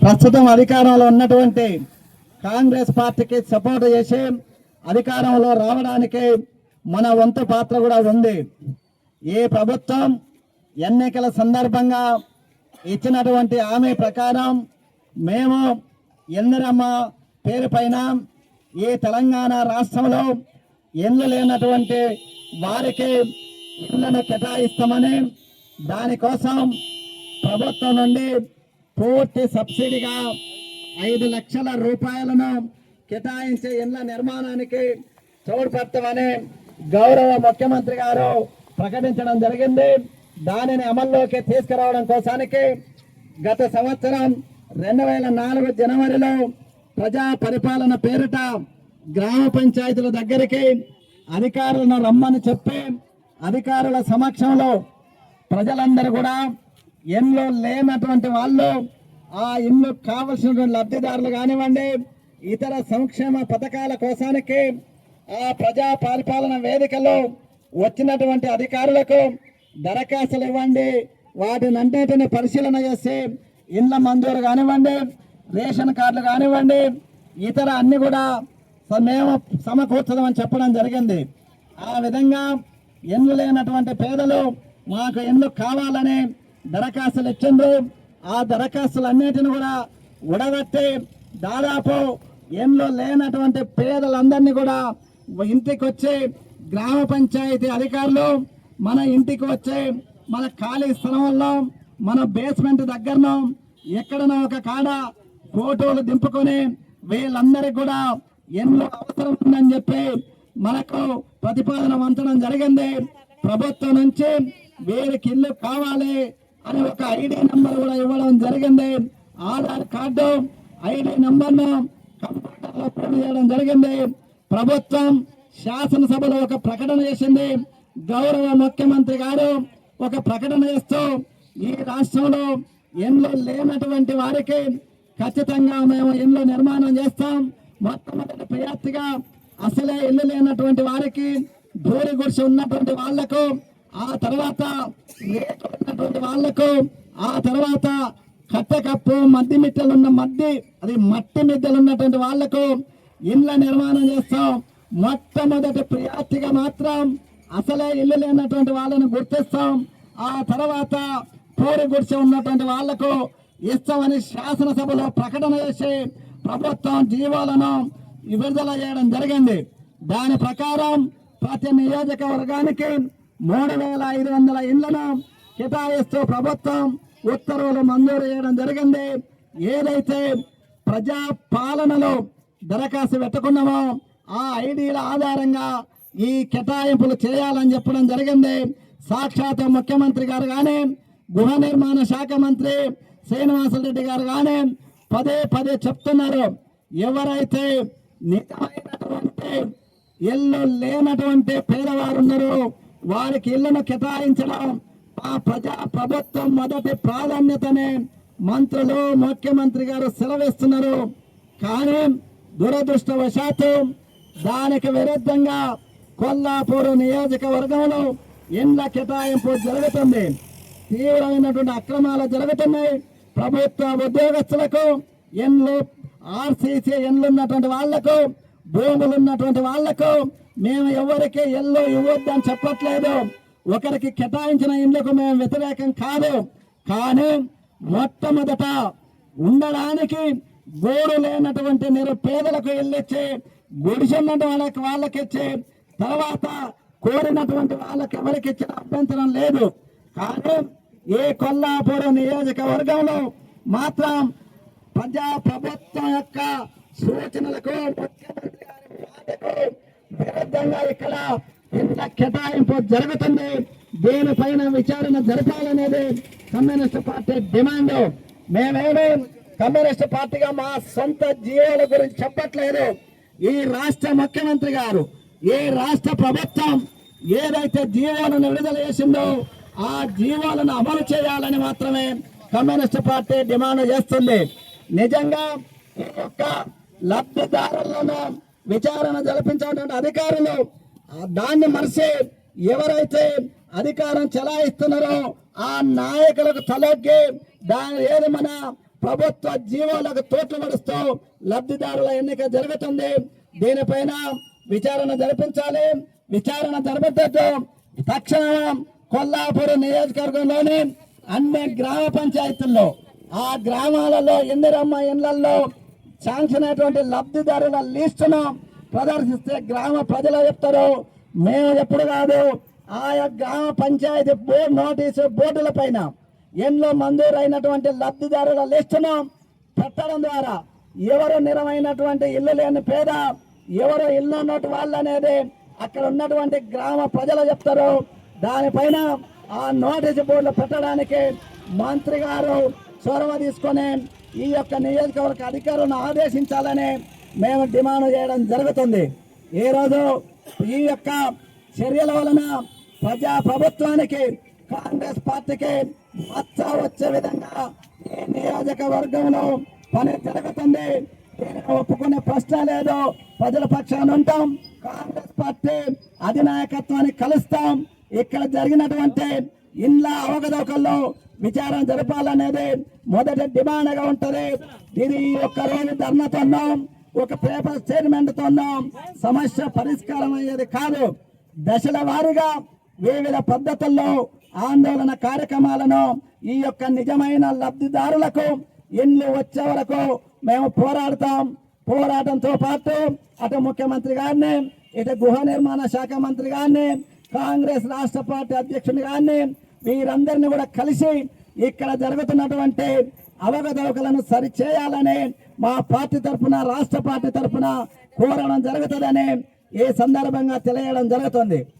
ప్రస్తుతం అధికారంలో ఉన్నటువంటి కాంగ్రెస్ పార్టీకి సపోర్ట్ చేసి అధికారంలో రావడానికి మన వంతు పాత్ర కూడా ఉంది. ఈ ప్రభుత్వం ఎన్నికల సందర్భంగా ఇచ్చినటువంటి హామీ ప్రకారం మేము ఇందిరమ్మ పేరు పైన ఈ తెలంగాణ రాష్ట్రంలో ఇళ్ళు లేనటువంటి వారికి ఇళ్లను కేటాయిస్తామని, దానికోసం ప్రభుత్వం నుండి పూర్తి సబ్సిడీగా 5 లక్షల రూపాయలను కేటాయించే ఇళ్ల నిర్మాణానికి తోడ్పడతామని గౌరవ ముఖ్యమంత్రి గారు ప్రకటించడం జరిగింది. దానిని అమల్లోకి తీసుకురావడం కోసానికి గత సంవత్సరం 2004 జనవరిలో ప్రజా పరిపాలన పేరిట గ్రామ పంచాయతీల దగ్గరికి అధికారులను రమ్మని చెప్పి అధికారుల సమక్షంలో ప్రజలందరూ కూడా ఇల్లు లేనటువంటి వాళ్ళు ఆ ఇల్లు కావలసినటువంటి లబ్ధిదారులు కానివ్వండి, ఇతర సంక్షేమ పథకాల కోసానికి ఆ ప్రజా పరిపాలన వేదికలో వచ్చినటువంటి అధికారులకు దరఖాస్తులు ఇవ్వండి. వాటిని అన్నిటిని పరిశీలన చేసి ఇళ్ల మంజూరు కానివ్వండి, రేషన్ కార్డులు కానివ్వండి, ఇతర అన్ని కూడా మేము సమకూర్చదామని చెప్పడం జరిగింది. ఆ విధంగా ఇల్లు లేనటువంటి పేదలు మాకు ఇల్లు కావాలని దరఖాస్తులు ఇచ్చిండ్రు. ఆ దరఖాస్తులు అన్నిటిని కూడా ఉడగట్టి దాదాపు ఇల్లు లేనటువంటి పేదలందరినీ కూడా ఇంటికి వచ్చి గ్రామ పంచాయతీ అధికారులు మన ఇంటికి వచ్చి మన ఖాళీ స్థలంలో మన బేస్మెంట్ దగ్గరను ఎక్కడనో ఒక కాడ ఫోటోలు దింపుకొని వీళ్ళందరికీ కూడా ఎన్నో అవసరం ఉందని చెప్పి మనకు ప్రతిపాదన వంచడం జరిగింది. ప్రభుత్వం నుంచి వీరికి ఇల్లు కావాలి అని ఒక ఐడి నెంబర్ కూడా ఇవ్వడం జరిగింది. ఆధార్ కార్డు ఐడి నెంబర్ను కంప్యూటర్లో ప్రింట్ చేయడం జరిగింది. ప్రభుత్వం శాసనసభలో ఒక ప్రకటన చేసింది. గౌరవ ముఖ్యమంత్రి గారు ఒక ప్రకటన చేస్తూ ఈ రాష్ట్రంలో ఇల్లు లేనటువంటి వారికి ఖచ్చితంగా మేము ఇల్లు నిర్మాణం చేస్తాం. మొట్టమొదటి ప్రయారిటీగా అసలే ఇల్లు లేనటువంటి వారికి, దూరి గుడిసి ఉన్నటువంటి వాళ్లకు, ఆ తర్వాత రేటు ఉన్నటువంటి వాళ్లకు, ఆ తర్వాత కట్టకప్పు మట్టి మిట్టెలున్న మట్టి మిద్దెలు ఉన్నటువంటి వాళ్లకు ఇళ్ల నిర్మాణం చేస్తాం. మొట్టమొదటి ప్రయారిటీగా మాత్రం అసలే ఇల్లు లేనటువంటి వాళ్ళని గుర్తిస్తాం. ఆ తర్వాత పూరి గుడిసి ఉన్నటువంటి వాళ్లకు ఇస్తామని శాసనసభలో ప్రకటన చేసి ప్రభుత్వం జీవోలను విడుదల చేయడం జరిగింది. దాని ప్రకారం ప్రతి నియోజకవర్గానికి 3500 ఇళ్లను కేటాయిస్తూ ప్రభుత్వం ఉత్తర్వులు మంజూరు చేయడం జరిగింది. ఏదైతే ప్రజా పాలనలో దరఖాస్తు పెట్టుకున్నామో ఆ ఐడీల ఆధారంగా ఈ కేటాయింపులు చేయాలని చెప్పడం జరిగింది. సాక్షాత్ ముఖ్యమంత్రి గారు కానీ, గృహ నిర్మాణ శాఖ మంత్రి శ్రీనివాసరెడ్డి గారు కానీ పదే చెప్తున్నారు. ఎవరైతే నిజమైనటువంటి ఇల్లు లేనటువంటి పేదవారు ఉన్నారో వారికి ఇళ్లను కేటాయించడం ఆ ప్రభుత్వం మొదటి ప్రాధాన్యతనే మంత్రులు ముఖ్యమంత్రి గారు సెలవిస్తున్నారు. కానీ దురదృష్టవశాత్తు దానికి విరుద్ధంగా కొల్లాపూర్ నియోజకవర్గంలో ఇండ్ల కేటాయింపు జరుగుతుంది. తీవ్రమైనటువంటి అక్రమాలు జరుగుతున్నాయి. ప్రభుత్వ ఉద్యోగస్తులకు ఇండ్లు, ఆర్సీసీ ఇండ్లు ఉన్నటువంటి వాళ్లకు, భూములు ఉన్నటువంటి వాళ్లకు మేము ఎవరికి ఇల్లు ఇవ్వద్దని చెప్పట్లేదు. ఒకరికి కేటాయించిన ఇండ్లకు మేము వ్యతిరేకం కాదు. కానీ మొట్టమొదట ఉండడానికి గోడు లేనటువంటి నిరుపేదలకు ఇల్లు ఇచ్చి, గుడిసెన్నటువంటి వాళ్ళకి ఇచ్చి, తర్వాత కోరినటువంటి వాళ్ళకి ఎవరికి ఇచ్చిన అభ్యంతరం లేదు. కానీ ఈ కొల్లాపూర్ నియోజకవర్గంలో మాత్రం ప్రభుత్వం యొక్క సూచనలకు ముఖ్యమంత్రి గారి వాదకు విరుద్ధంగా ఇక్కడ ఇంత కేటాయింపు జరుగుతుంది. దీనిపైన విచారణ జరపాలనేది కమ్యూనిస్ట్ పార్టీ డిమాండ్. మేమేమీ కమ్యూనిస్ట్ పార్టీగా మా సొంత జీవోల గురించి చెప్పట్లేదు. ఈ రాష్ట్ర ముఖ్యమంత్రి గారు, ఈ రాష్ట్ర ప్రభుత్వం ఏదైతే జీవోలను విడుదల చేసిందో ఆ జీవోలను అమలు చేయాలని మాత్రమే కమ్యూనిస్ట్ పార్టీ డిమాండ్ చేస్తుంది. నిజంగా ఈ యొక్క లబ్ధిదారులను విచారణ జరిపించేటువంటి అధికారులు దాన్ని మరిచి ఎవరైతే అధికారం చెలాయిస్తున్నారో ఆ నాయకులకు తలొగ్గి ఏది మన ప్రభుత్వ జీవోలకు తోట్లు నడుస్తూ లబ్ధిదారుల ఎన్నిక జరుగుతుంది. దీనిపైన విచారణ జరిపించాలి. విచారణ జరిపేటట్టు తక్షణం కొల్లాపూర్ నియోజకవర్గంలోని అన్ని గ్రామ పంచాయతీల్లో ఆ గ్రామాలలో ఇందిరమ్మ ఇళ్లలో శాంక్షన్ అయినటువంటి లబ్ధిదారుల లిస్టును ప్రదర్శిస్తే గ్రామ ప్రజలు చెప్తారు, మేము ఎప్పుడు కాదు. ఆయా గ్రామ పంచాయతీ నోటీసు బోర్డుల పైన ఎన్నో మంజూరైనటువంటి లబ్ధిదారుల లిస్టును పెట్టడం ద్వారా ఎవరు నిరమైనటువంటి ఇల్లు లేని పేద, ఎవరు ఇల్లు ఉన్నట్టు వాళ్ళు అనేది అక్కడ ఉన్నటువంటి గ్రామ ప్రజలు చెప్తారు. దానిపైన ఆ నోటీసు బోర్డులు పెట్టడానికి మంత్రి గారు చొరవ తీసుకొని ఈ యొక్క నియోజకవర్గ అధికారులను ఆదేశించాలని మేము డిమాండ్ చేయడం జరుగుతుంది. ఈ రోజు ఈ యొక్క చర్యల వలన ప్రభుత్వానికి కాంగ్రెస్ పార్టీకి మచ్చ వచ్చే విధంగా ఈ నియోజకవర్గంలో పని జరుగుతుంది. దీనిని ఒప్పుకునే ప్రశ్న లేదు. ప్రజల పక్షాన ఉంటాం. కాంగ్రెస్ పార్టీ అధినాయకత్వాన్ని కలుస్తాం. ఇక్కడ జరిగినటువంటి ఇండ్ల అవకతవకల్లో విచారణ జరపాలనేది మొదటి డిమాండ్గా ఉంటుంది. ఇది ఒక్క రోజు ధర్నాతోనో ఒక పేపర్ స్టేట్మెంట్తోనో సమస్య పరిష్కారం అయ్యేది కాదు. దశల వారీగా వివిధ పద్ధతుల్లో ఆందోళన కార్యక్రమాలను ఈ యొక్క నిజమైన లబ్ధిదారులకు ఇండ్లు వచ్చే వరకు మేము పోరాడతాం. పోరాటంతో పాటు అటు ముఖ్యమంత్రి గారిని, ఇటు గృహ నిర్మాణ శాఖ మంత్రి గారిని, కాంగ్రెస్ రాష్ట్ర పార్టీ అధ్యక్షుని గారిని వీరందరినీ కూడా కలిసి ఇక్కడ జరుగుతున్నటువంటి అవకతవకలను సరిచేయాలని మా పార్టీ తరఫున, రాష్ట్ర పార్టీ తరఫున కోరడం జరుగుతుందని ఈ సందర్భంగా తెలియడం జరుగుతుంది.